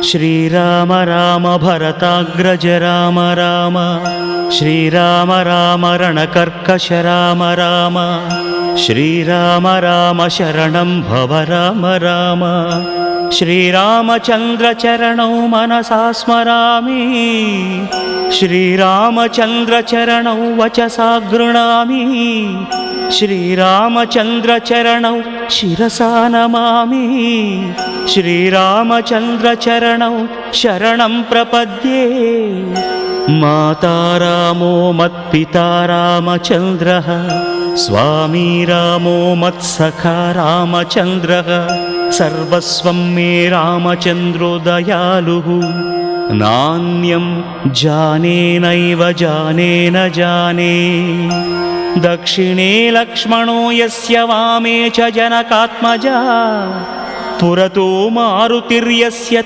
श्रीराम राम भरताग्रज राम राम श्रीराम राम रणकर्कश राम राम श्रीराम राम शरणं भव राम राम श्रीरामचन्द्र चरणौ मनसा स्मरामि श्रीरामचन्द्र चरणौ वचसा गृह्णामि श्रीरामचन्द्र चरणौ शिरसा नमामि श्रीरामचन्द्र चरणौ शरणं प्रपद्ये माता रामो मत्पिता रामचन्द्रः स्वामी रामो मत्सखा रामचन्द्रः सर्वस्वं मे रामचन्द्रो दयालुः नान्यं जाने नैव जाने न जाने दक्षिणे लक्ष्मणो यस्य वामे च जनकात्मजा पुरतो मारुतिर्यस्य